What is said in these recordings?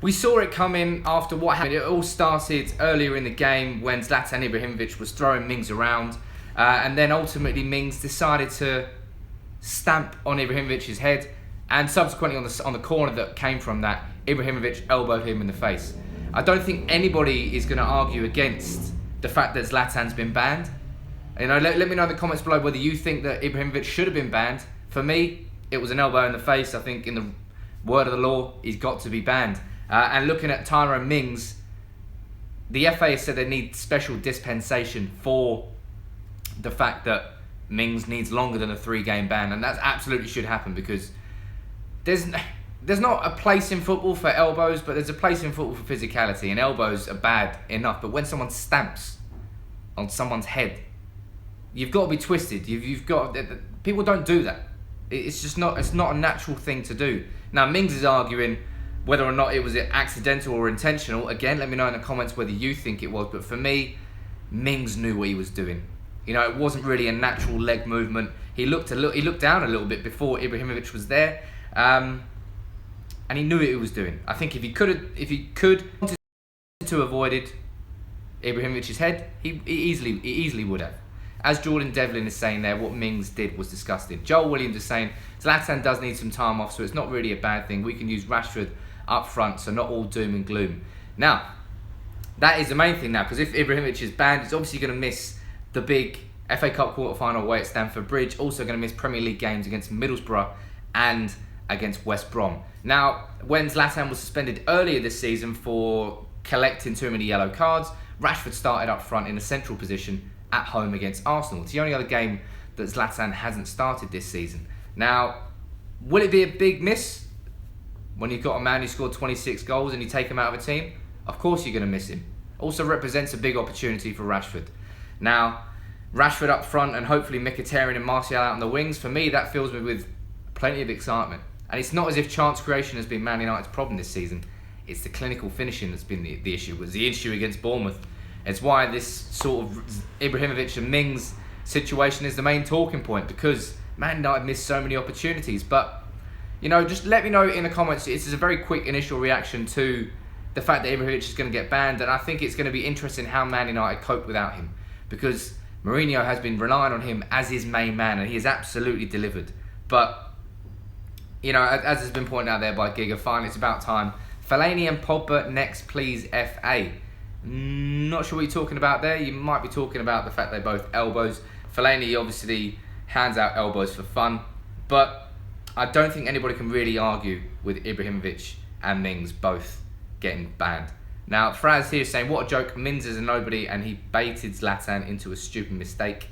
We saw it coming after what happened. It all started earlier in the game when Zlatan Ibrahimovic was throwing Mings around, and then ultimately Mings decided to stamp on Ibrahimovic's head, and subsequently on the corner that came from that, Ibrahimovic elbowed him in the face. I don't think anybody is going to argue against the fact that Zlatan's been banned. You know, let me know in the comments below whether you think that Ibrahimovic should have been banned. For me, it was an elbow in the face. I think in the word of the law, he's got to be banned. And looking at Tyrone Mings, the FA has said they need special dispensation for the fact that Mings needs longer than a 3-game ban, and that absolutely should happen, because there's not a place in football for elbows, but there's a place in football for physicality, and elbows are bad enough, but when someone stamps on someone's head, you've got to be twisted. You've got people don't do that. It's just not. It's not a natural thing to do. Now Mings is arguing whether or not it was accidental or intentional. Again, let me know in the comments whether you think it was. But for me, Mings knew what he was doing. You know, it wasn't really a natural leg movement. He looked down a little bit before Ibrahimovic was there, and he knew what he was doing. I think if he could to avoided Ibrahimovic's head, he easily would have. As Jordan Devlin is saying there, what Mings did was disgusting. Joel Williams is saying Zlatan does need some time off, so it's not really a bad thing. We can use Rashford up front, so not all doom and gloom. Now, that is the main thing now, because if Ibrahimovic is banned, he's obviously going to miss the big FA Cup quarter-final away at Stamford Bridge, also going to miss Premier League games against Middlesbrough and against West Brom. Now, when Zlatan was suspended earlier this season for collecting too many yellow cards, Rashford started up front in a central position at home against Arsenal. It's the only other game that Zlatan hasn't started this season. Now, will it be a big miss when you've got a man who scored 26 goals and you take him out of a team? Of course you're going to miss him. Also represents a big opportunity for Rashford. Now, Rashford up front and hopefully Mkhitaryan and Martial out on the wings, for me that fills me with plenty of excitement. And it's not as if chance creation has been Man United's problem this season. It's the clinical finishing that's been the issue. It was the issue against Bournemouth. It's why this sort of Ibrahimovic and Mings situation is the main talking point, because Man United missed so many opportunities. But, you know, just let me know in the comments. This is a very quick initial reaction to the fact that Ibrahimovic is going to get banned, and I think it's going to be interesting how Man United cope without him, because Mourinho has been relying on him as his main man, and he has absolutely delivered. But, you know, as has been pointed out there by Giga, finally it's about time. Fellaini and Pogba next, please, FA. Not sure what you're talking about there. You might be talking about the fact they're both elbows. Fellaini obviously hands out elbows for fun, but I don't think anybody can really argue with Ibrahimovic and Mings both getting banned. Now, Fraz here is saying, what a joke, Mings is a nobody and he baited Zlatan into a stupid mistake.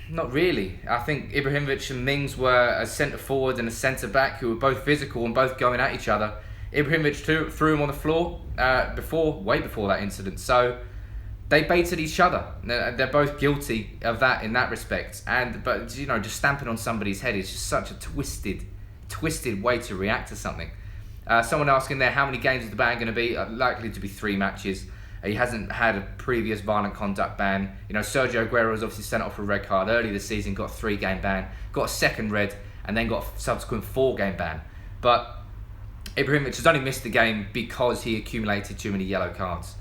Not really. I think Ibrahimovic and Mings were a centre forward and a centre back who were both physical and both going at each other. Ibrahimovic threw him on the floor way before that incident. So they baited each other. They're both guilty of that in that respect. But you know, just stamping on somebody's head is just such a twisted way to react to something. Someone asking there, how many games is the ban going to be? Likely to be 3 matches. He hasn't had a previous violent conduct ban. You know, Sergio Aguero was obviously sent off for a red card earlier this season, got a 3-game ban, got a second red, and then got a subsequent 4-game ban. But Ibrahimovic has only missed the game because he accumulated too many yellow cards.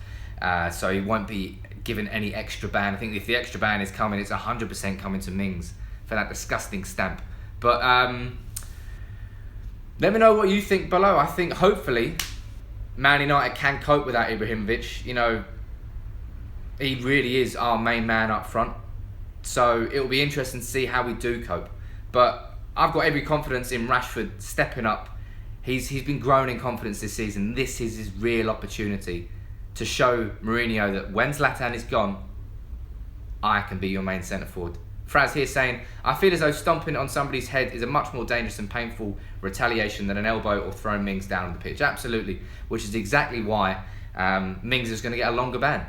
So he won't be given any extra ban. I think if the extra ban is coming, it's 100% coming to Mings for that disgusting stamp. But let me know what you think below. I think hopefully Man United can cope without Ibrahimovic. You know, he really is our main man up front. So it will be interesting to see how we do cope. But I've got every confidence in Rashford stepping up. He's been growing in confidence this season. This is his real opportunity to show Mourinho that when Zlatan is gone, I can be your main centre forward. Fraz here saying, I feel as though stomping on somebody's head is a much more dangerous and painful retaliation than an elbow or throwing Mings down on the pitch. Absolutely, which is exactly why Mings is going to get a longer ban.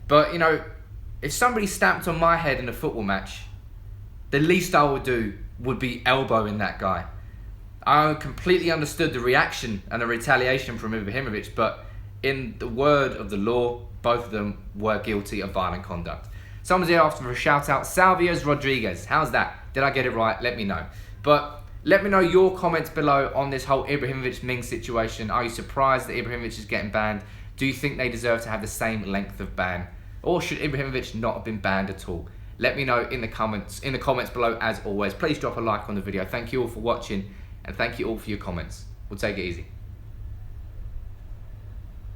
But, you know, if somebody stamped on my head in a football match, the least I would do would be elbowing that guy. I completely understood the reaction and the retaliation from Ibrahimovic, but in the word of the law, both of them were guilty of violent conduct. Someone's here asking for a shout out. Salvias Rodriguez. How's that? Did I get it right? Let me know. But Let me know your comments below on this whole Ibrahimovic-Mings situation. Are you surprised that Ibrahimovic is getting banned? Do you think they deserve to have the same length of ban? Or should Ibrahimovic not have been banned at all? Let me know in the comments below as always. Please drop a like on the video. Thank you all for watching and thank you all for your comments. We'll take it easy.